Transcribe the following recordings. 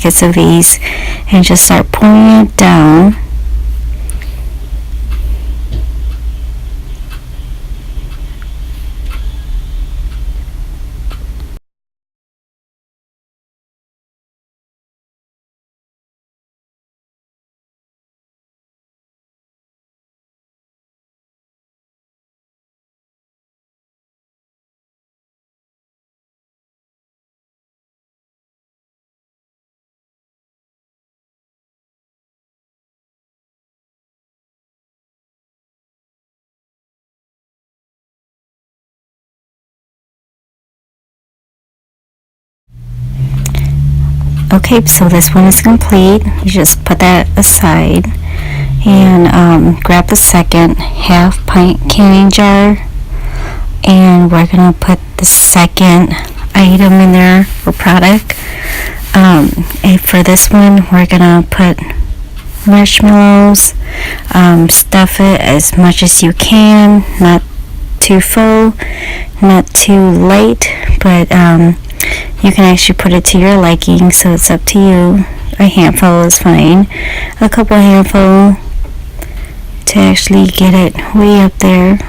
packets of these and just start pouring it down. Okay, so this one is complete. You just put that aside and grab the second half-pint canning jar, and we're gonna put the second item in there for product. And for this one, we're gonna put marshmallows. Stuff it as much as you can, not too full, not too light, but you can actually put it to your liking, so it's up to you. A handful is fine. A couple handful to actually get it way up there.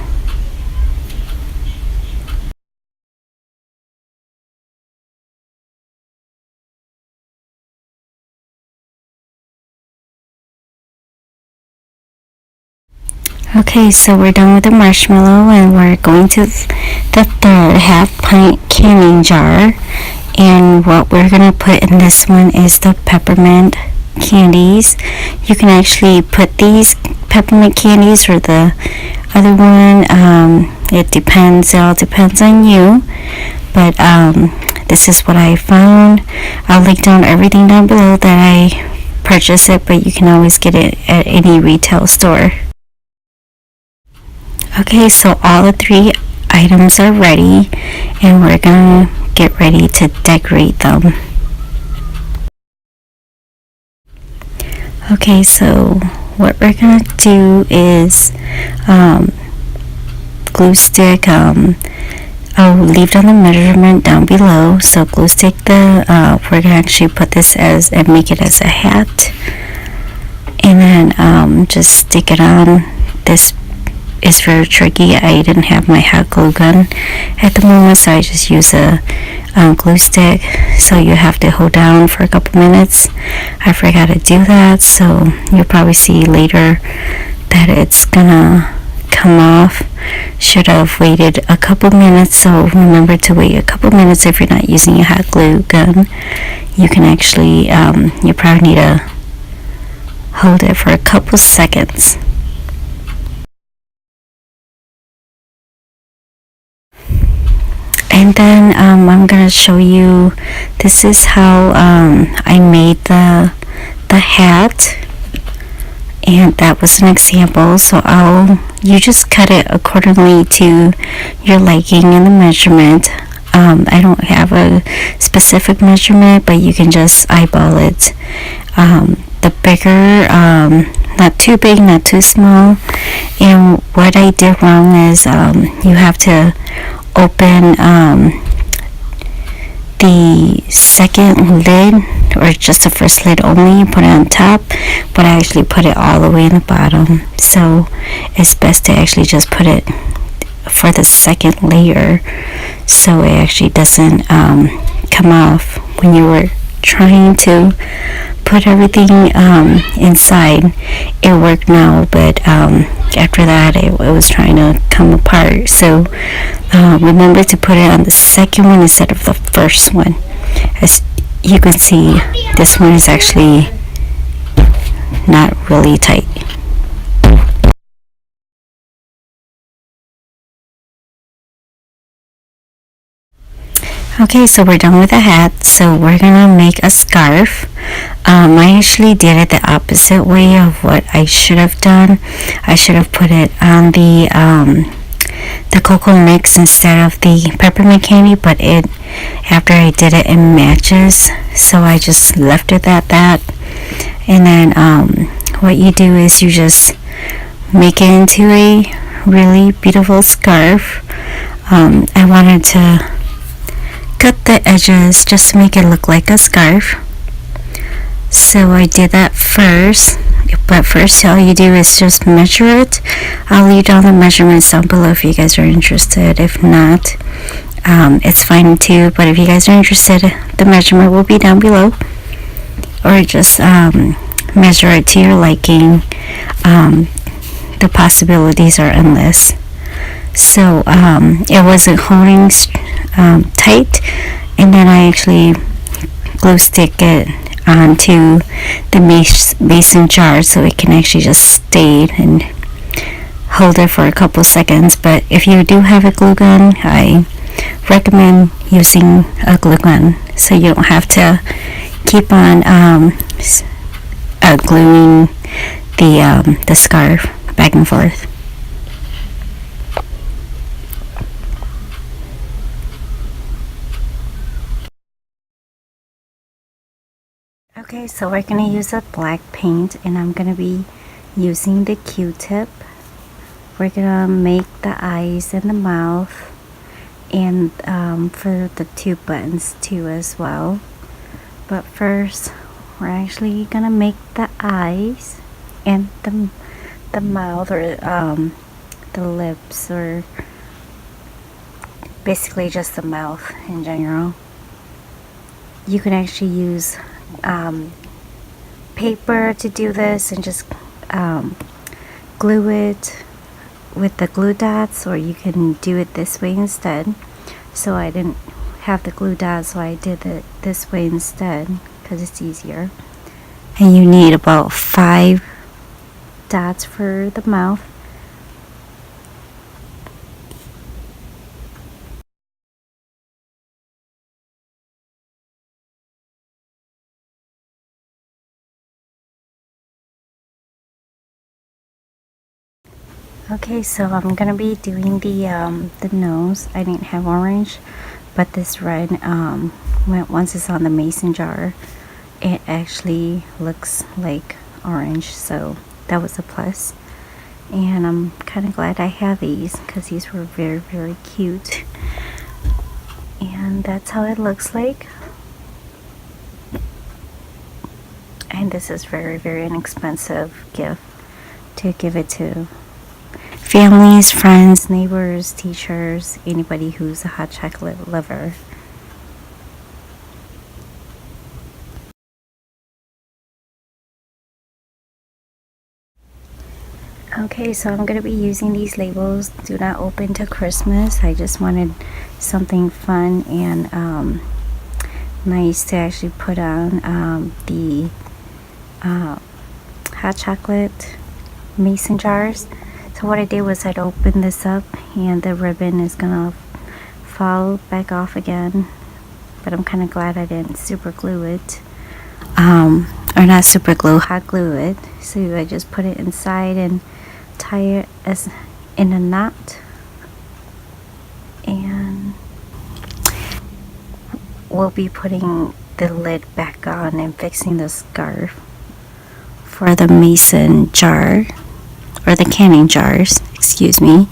Okay, so we're done with the marshmallow, and we're going to the third half-pint canning jar. And what we're gonna put in this one is the peppermint candies. You can actually put these peppermint candies or the other one. It depends. It all depends on you. But this is what I found. I'll link down everything down below that I purchased it, but you can always get it at any retail store. Okay, so all the three items are ready, and we're gonna get ready to decorate them. Okay, so what we're gonna do is glue stick. I'll leave down the measurement down below. So glue stick we're gonna actually put this as and make it as a hat, and then just stick it on. This is very tricky. I didn't have my hot glue gun at the moment, so I just use a glue stick. So you have to hold down for a couple minutes. I forgot to do that, so you'll probably see later that it's gonna come off. Should have waited a couple minutes, so remember to wait a couple minutes if you're not using a hot glue gun. You can actually you probably need to hold it for a couple seconds. And then I'm gonna show you, this is how I made the hat, and that was an example. So you just cut it accordingly to your liking and the measurement. I don't have a specific measurement, but you can just eyeball it. The bigger, not too big, not too small. And what I did wrong is you have to open the second lid, or just the first lid only, put it on top, but I actually put it all the way in the bottom. So it's best to actually just put it for the second layer, so it actually doesn't come off when you were trying to put everything inside. It worked now, but after that it was trying to come apart. So remember to put it on the second one instead of the first one. As you can see, this one is actually not really tight. Okay, so we're done with the hat, so we're gonna make a scarf. I actually did it the opposite way of what I should have done. I should have put it on the cocoa mix instead of the peppermint candy, but after I did it, it matches, so I just left it at that. And then what you do is you just make it into a really beautiful scarf. I wanted to cut the edges just to make it look like a scarf. So I did that first, but first all you do is just measure it. I'll leave down the measurements down below if you guys are interested. If not, it's fine too, but if you guys are interested, the measurement will be down below, or just measure it to your liking. The possibilities are endless. So it wasn't holding tight, and then I actually glue stick it onto the mason jar so it can actually just stay and hold it for a couple seconds. But if you do have a glue gun, I recommend using a glue gun so you don't have to keep on gluing the scarf back and forth. Okay, so we're going to use a black paint, and I'm going to be using the Q-tip. We're going to make the eyes and the mouth, and for the two buttons too as well. But first, we're actually going to make the eyes and the mouth, or the lips, or basically just the mouth in general. You can actually use paper to do this and just glue it with the glue dots, or you can do it this way instead. So I didn't have the glue dots, so I did it this way instead because it's easier. And you need about 5 dots for the mouth. Okay, so I'm gonna be doing the nose. I didn't have orange, but this red once it's on the mason jar, it actually looks like orange, so that was a plus. And I'm kind of glad I have these because these were very, very cute. And that's how it looks like. And this is very, very inexpensive gift to give it to families, friends, neighbors, teachers, anybody who's a hot chocolate lover. Okay, so I'm going to be using these labels. Do not open to Christmas. I just wanted something fun and nice to actually put on the hot chocolate mason jars. So what I did was I'd open this up, and the ribbon is gonna fall back off again, but I'm kind of glad I didn't super glue it, or not super glue, hot glue it. So I just put it inside and tie it as in a knot, and we'll be putting the lid back on and fixing the scarf for the mason jar, or the canning jars, excuse me.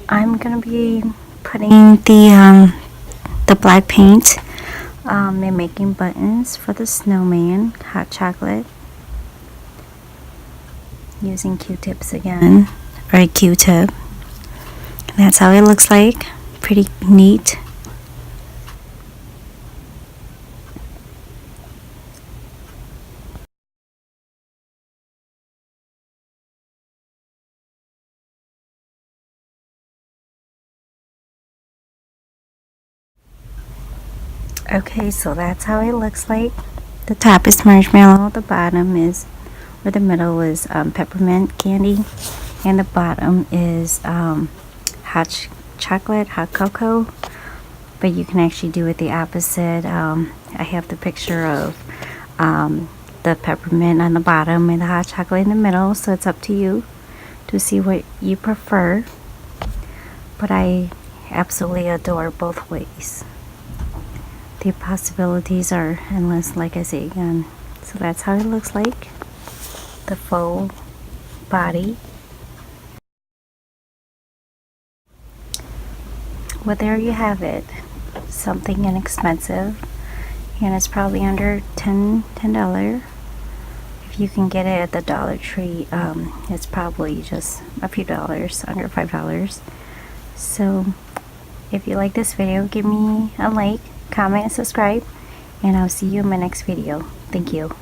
I'm gonna be putting the black paint and making buttons for the snowman hot chocolate using Q-tips again, or a Q-tip. And that's how it looks like. Pretty neat. Okay, so that's how it looks like. The top is marshmallow, the bottom is, or the middle is peppermint candy, and the bottom is hot chocolate, hot cocoa. But you can actually do it the opposite. I have the picture of the peppermint on the bottom and the hot chocolate in the middle, so it's up to you to see what you prefer. But I absolutely adore both ways. The possibilities are endless, like I say again. So that's how it looks like, the faux body. Well, there you have it. Something inexpensive, and it's probably under $10. If you can get it at the Dollar Tree, it's probably just a few dollars, under $5. So if you like this video, give me a like, comment, and subscribe, and I'll see you in my next video. Thank you.